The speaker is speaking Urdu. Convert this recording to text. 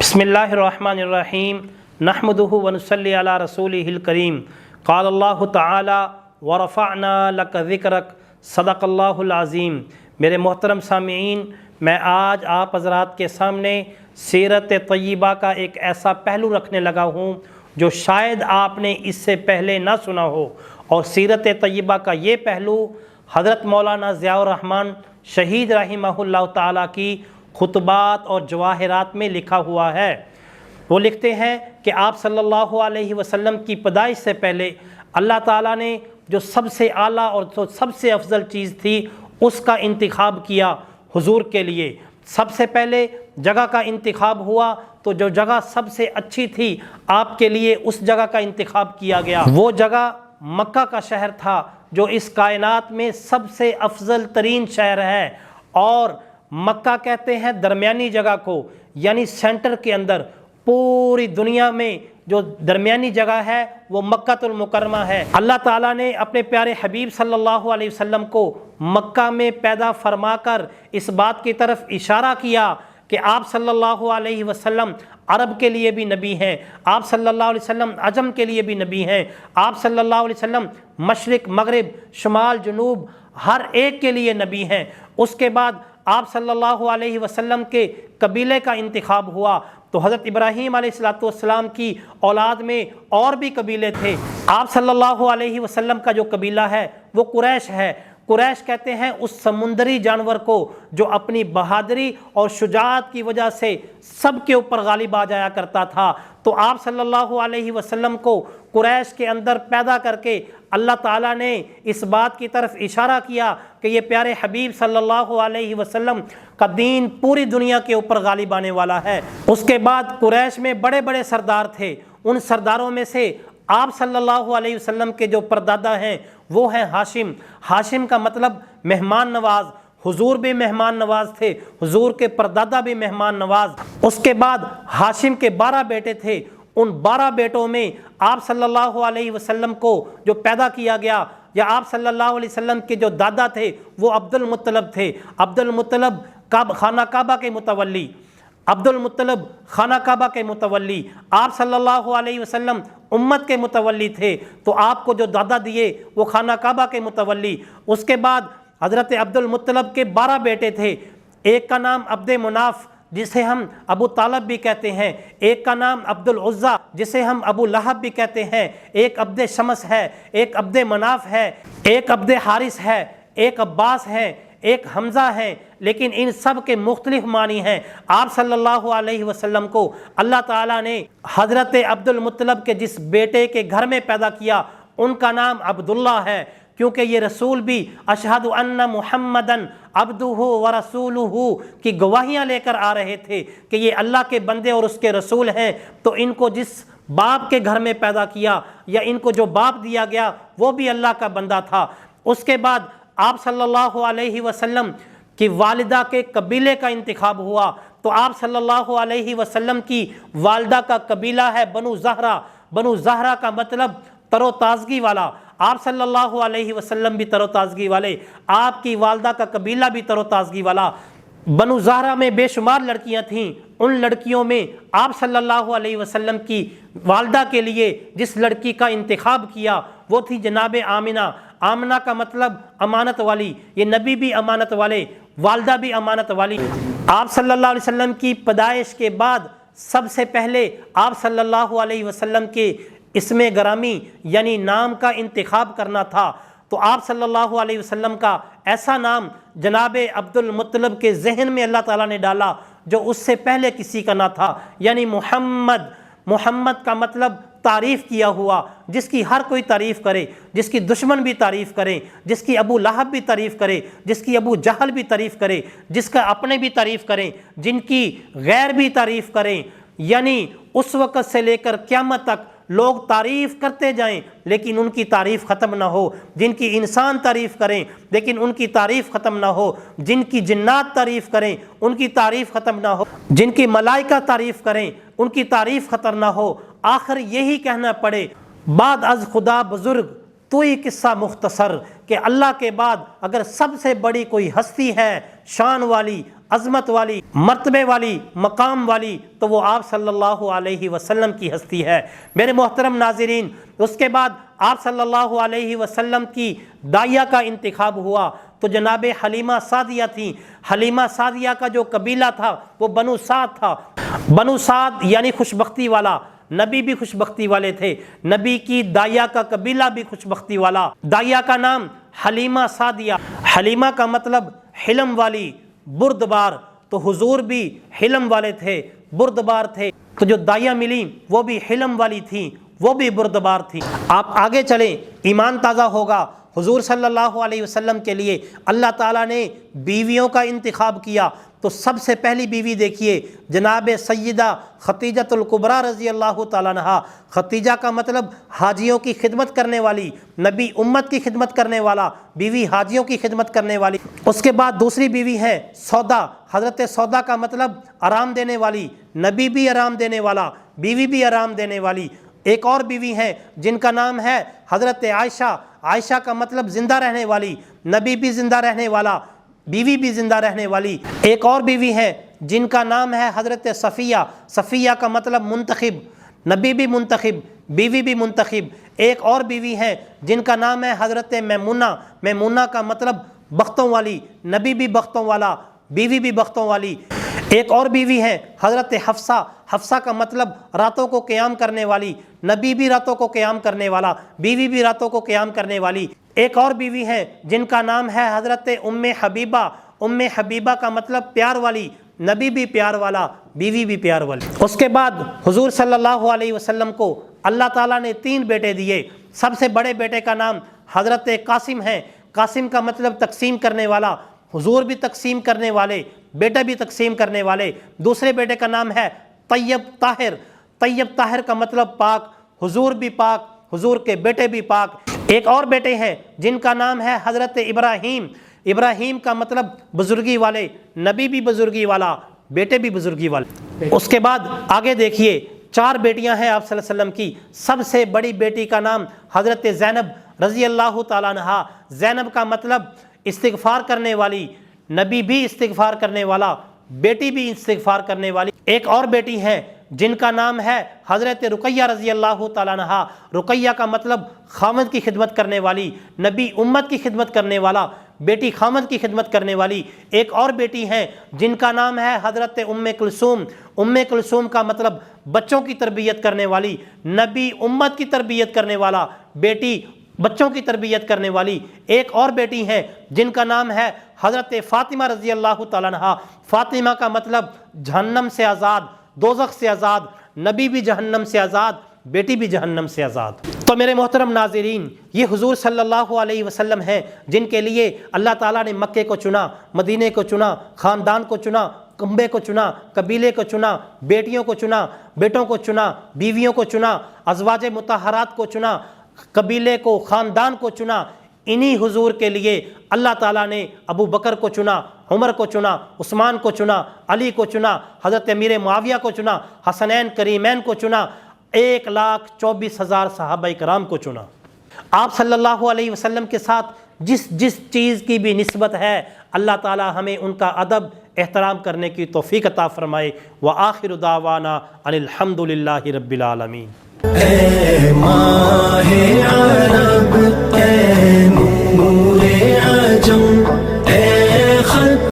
بسم اللہ الرحمن الرحیم نحمدہ ونصلی علی رسولہ الکریم قال اللہ تعالی ورفعنا لک ذکرک صدق اللہ العظیم۔ میرے محترم سامعین، میں آج آپ حضرات کے سامنے سیرت طیبہ کا ایک ایسا پہلو رکھنے لگا ہوں جو شاید آپ نے اس سے پہلے نہ سنا ہو، اور سیرت طیبہ کا یہ پہلو حضرت مولانا ضیاء الرحمن شہید رحمہ اللہ تعالیٰ کی خطبات اور جواہرات میں لکھا ہوا ہے۔ وہ لکھتے ہیں کہ آپ صلی اللہ علیہ وسلم کی پیدائش سے پہلے اللہ تعالیٰ نے جو سب سے اعلیٰ اور جو سب سے افضل چیز تھی اس کا انتخاب کیا حضور کے لیے۔ سب سے پہلے جگہ کا انتخاب ہوا تو جو جگہ سب سے اچھی تھی آپ کے لیے اس جگہ کا انتخاب کیا گیا۔ وہ جگہ مکہ کا شہر تھا جو اس کائنات میں سب سے افضل ترین شہر ہے، اور مکہ کہتے ہیں درمیانی جگہ کو، یعنی سینٹر کے اندر پوری دنیا میں جو درمیانی جگہ ہے وہ مکہ المکرمہ ہے۔ اللہ تعالیٰ نے اپنے پیارے حبیب صلی اللہ علیہ وسلم کو مکہ میں پیدا فرما کر اس بات کی طرف اشارہ کیا کہ آپ صلی اللہ علیہ وسلم عرب کے لیے بھی نبی ہیں، آپ صلی اللہ علیہ وسلم عجم کے لیے بھی نبی ہیں، آپ صلی اللہ علیہ وسلم مشرق مغرب شمال جنوب ہر ایک کے لیے نبی ہیں۔ اس کے بعد آپ صلی اللہ علیہ وسلم کے قبیلے کا انتخاب ہوا تو حضرت ابراہیم علیہ السلام کی اولاد میں اور بھی قبیلے تھے۔ آپ صلی اللہ علیہ وسلم کا جو قبیلہ ہے وہ قریش ہے۔ قریش کہتے ہیں اس سمندری جانور کو جو اپنی بہادری اور شجاعت کی وجہ سے سب کے اوپر غالب آ جایا کرتا تھا، تو آپ صلی اللہ علیہ وسلم کو قریش کے اندر پیدا کر کے اللہ تعالیٰ نے اس بات کی طرف اشارہ کیا کہ یہ پیارے حبیب صلی اللہ علیہ وسلم کا دین پوری دنیا کے اوپر غالب آنے والا ہے۔ اس کے بعد قریش میں بڑے بڑے سردار تھے، ان سرداروں میں سے آپ صلی اللہ علیہ وسلم کے جو پردادا ہیں وہ ہیں ہاشم۔ ہاشم کا مطلب مہمان نواز، حضور بھی مہمان نواز تھے، حضور کے پردادا بھی مہمان نواز۔ اس کے بعد ہاشم کے 12 بیٹے تھے، ان 12 بیٹوں میں آپ صلی اللہ علیہ وسلم کو جو پیدا کیا گیا، یا آپ صلی اللہ علیہ وسلم کے جو دادا تھے وہ عبد المطلب تھے۔ عبد المطلب خانہ کعبہ کے متولی، عبد المطلب خانہ کعبہ کے متولی، آپ صلی اللہ علیہ وسلم امت کے متولی تھے، تو آپ کو جو دادا دیے وہ خانہ کعبہ کے متولی۔ اس کے بعد حضرت عبد المطلب کے 12 بیٹے تھے، ایک کا نام عبد مناف جسے ہم ابو طالب بھی کہتے ہیں، ایک کا نام عبد العزیٰ جسے ہم ابو لہب بھی کہتے ہیں، ایک عبد شمس ہے، ایک عبد مناف ہے، ایک عبد حارث ہے، ایک عباس ہے، ایک حمزہ ہے، لیکن ان سب کے مختلف معنی ہیں۔ آپ صلی اللہ علیہ وسلم کو اللہ تعالیٰ نے حضرت عبد المطلب کے جس بیٹے کے گھر میں پیدا کیا ان کا نام عبداللہ ہے، کیونکہ یہ رسول بھی اشہد ان محمدن عبدہ ورسولہ کی گواہیاں لے کر آ رہے تھے کہ یہ اللہ کے بندے اور اس کے رسول ہیں، تو ان کو جس باپ کے گھر میں پیدا کیا یا ان کو جو باپ دیا گیا وہ بھی اللہ کا بندہ تھا۔ اس کے بعد آپ صلی اللہ علیہ وسلم کی والدہ کے قبیلے کا انتخاب ہوا، تو آپ صلی اللہ علیہ وسلم کی والدہ کا قبیلہ ہے بنو زہرہ۔ بنو زہرہ کا مطلب تر و تازگی والا، آپ صلی اللہ علیہ وسلم بھی تر و تازگی والے، آپ کی والدہ کا قبیلہ بھی تر و تازگی والا۔ بنو زہرہ میں بے شمار لڑکیاں تھیں، ان لڑکیوں میں آپ صلی اللہ علیہ وسلم کی والدہ کے لیے جس لڑکی کا انتخاب کیا وہ تھی جناب آمنہ۔ آمنہ کا مطلب امانت والی، یہ نبی بھی امانت والے، والدہ بھی امانت والی۔ آپ صلی اللہ علیہ وسلم کی پیدائش کے بعد سب سے پہلے آپ صلی اللہ علیہ وسلم کے اسم گرامی یعنی نام کا انتخاب کرنا تھا، تو آپ صلی اللہ علیہ وسلم کا ایسا نام جناب عبد المطلب کے ذہن میں اللہ تعالیٰ نے ڈالا جو اس سے پہلے کسی کا نہ تھا، یعنی محمد۔ محمد کا مطلب تعریف کیا ہوا، جس کی ہر کوئی تعریف کرے، جس کی دشمن بھی تعریف کرے، جس کی ابو لہب بھی تعریف کرے، جس کی ابو جہل بھی تعریف کرے، جس کا اپنے بھی تعریف کریں، جن کی غیر بھی تعریف کریں، یعنی اس وقت سے لے کر قیامت تک لوگ تعریف کرتے جائیں لیکن ان کی تعریف ختم نہ ہو، جن کی انسان تعریف کریں لیکن ان کی تعریف ختم نہ ہو، جن کی جنات تعریف کریں ان کی تعریف ختم نہ ہو، جن کی ملائکہ تعریف کریں ان کی تعریف ختم نہ ہو، آخر یہی کہنا پڑے بعد از خدا بزرگ تو یہ قصہ مختصر کہ اللہ کے بعد اگر سب سے بڑی کوئی ہستی ہے شان والی، عظمت والی، مرتبے والی، مقام والی، تو وہ آپ صلی اللہ علیہ وسلم کی ہستی ہے۔ میرے محترم ناظرین، اس کے بعد آپ صلی اللہ علیہ وسلم کی داعیہ کا انتخاب ہوا تو جناب حلیمہ سعدیہ تھیں۔ حلیمہ سعدیہ کا جو قبیلہ تھا وہ بنو سعد تھا۔ بنو سعد یعنی خوشبختی والا، نبی بھی خوشبختی والے تھے، نبی کی داعیہ کا قبیلہ بھی خوشبختی والا۔ داعیہ کا نام حلیمہ سعدیہ، حلیمہ کا مطلب حلم والی، بردبار، تو حضور بھی حلم والے تھے، بردبار تھے، تو جو داعیہ ملی وہ بھی حلم والی تھیں، وہ بھی بردبار تھی۔ آپ آگے چلیں، ایمان تازہ ہوگا۔ حضور صلی اللہ علیہ وسلم کے لیے اللہ تعالیٰ نے بیویوں کا انتخاب کیا تو سب سے پہلی بیوی دیکھیے جناب سیدہ خدیجۃ الکبریٰ رضی اللہ تعالیٰ عنہا۔ خدیجہ کا مطلب حاجیوں کی خدمت کرنے والی، نبی امت کی خدمت کرنے والا، بیوی حاجیوں کی خدمت کرنے والی۔ اس کے بعد دوسری بیوی ہے سودا، حضرت سودا کا مطلب آرام دینے والی، نبی بھی آرام دینے والا، بیوی بھی آرام دینے والی۔ ایک اور بیوی ہیں جن کا نام ہے حضرت عائشہ، عائشہ کا مطلب زندہ رہنے والی، نبی بھی زندہ رہنے والا، بیوی بھی زندہ رہنے والی۔ ایک اور بیوی ہے جن کا نام ہے حضرت صفیہ، صفیہ کا مطلب منتخب، نبی بھی منتخب، بیوی بھی منتخب۔ ایک اور بیوی ہے جن کا نام ہے حضرت میمونہ، میمونہ کا مطلب بختوں والی، نبی بھی بختوں والا، بیوی بھی بختوں والی۔ ایک اور بیوی ہے حضرت حفصہ، حفصہ کا مطلب راتوں کو قیام کرنے والی، نبی بھی راتوں کو قیام کرنے والا، بیوی بھی راتوں کو قیام کرنے والی۔ ایک اور بیوی ہے جن کا نام ہے حضرت ام حبیبہ، ام حبیبہ کا مطلب پیار والی، نبی بھی پیار والا، بیوی بھی پیار والی۔ اس کے بعد حضور صلی اللہ علیہ وسلم کو اللہ تعالیٰ نے 3 بیٹے دیے۔ سب سے بڑے بیٹے کا نام حضرت قاسم ہے، قاسم کا مطلب تقسیم کرنے والا، حضور بھی تقسیم کرنے والے، بیٹا بھی تقسیم کرنے والے۔ دوسرے بیٹے کا نام ہے طیب طاہر، طیب طاہر کا مطلب پاک، حضور بھی پاک، حضور کے بیٹے بھی پاک۔ ایک اور بیٹے ہیں جن کا نام ہے حضرت ابراہیم، ابراہیم کا مطلب بزرگی والے، نبی بھی بزرگی والا، بیٹے بھی بزرگی والے۔ اس کے بعد آگے دیکھیے 4 بیٹیاں ہیں آپ صلی اللہ علیہ وسلم کی۔ سب سے بڑی بیٹی کا نام حضرت زینب رضی اللہ تعالیٰ عنہا، زینب کا مطلب استغفار کرنے والی، نبی بھی استغفار کرنے والا، بیٹی بھی استغفار کرنے والی۔ ایک اور بیٹی ہے جن کا نام ہے حضرت رقیہ رضی اللہ تعالیٰ عنہا، رقیہ کا مطلب خامد کی خدمت کرنے والی، نبی امت کی خدمت کرنے والا، بیٹی خامد کی خدمت کرنے والی۔ ایک اور بیٹی ہیں جن کا نام ہے حضرت ام کلثوم، ام کلثوم کا مطلب بچوں کی تربیت کرنے والی، نبی امت کی تربیت کرنے والا، بیٹی بچوں کی تربیت کرنے والی۔ ایک اور بیٹی ہیں جن کا نام ہے حضرت فاطمہ رضی اللہ تعالیٰ عنہا، فاطمہ کا مطلب جہنم سے آزاد، دوزخ سے آزاد، نبی بھی جہنم سے آزاد، بیٹی بھی جہنم سے آزاد۔ تو میرے محترم ناظرین، یہ حضور صلی اللہ علیہ وسلم ہیں جن کے لیے اللہ تعالیٰ نے مکے کو چنا، مدینے کو چنا، خاندان کو چنا، کنبے کو چنا، قبیلے کو چنا، بیٹیوں کو چنا، بیٹوں کو چنا، بیویوں کو چنا، ازواج مطہرات کو چنا، قبیلے کو، خاندان کو چنا۔ انہی حضور کے لیے اللہ تعالیٰ نے ابو بکر کو چنا، عمر کو چنا، عثمان کو چنا، علی کو چنا، حضرت امیر معاویہ کو چنا، حسنین کریمین کو چنا، 1,24,000 صحابہ کرام کو چنا۔ آپ صلی اللہ علیہ وسلم کے ساتھ جس چیز کی بھی نسبت ہے اللہ تعالیٰ ہمیں ان کا ادب احترام کرنے کی توفیق عطا فرمائے۔ وآخر دعوانا ان الحمد للہ رب العالمین۔ اے ماہ عرب، اے نور عجم،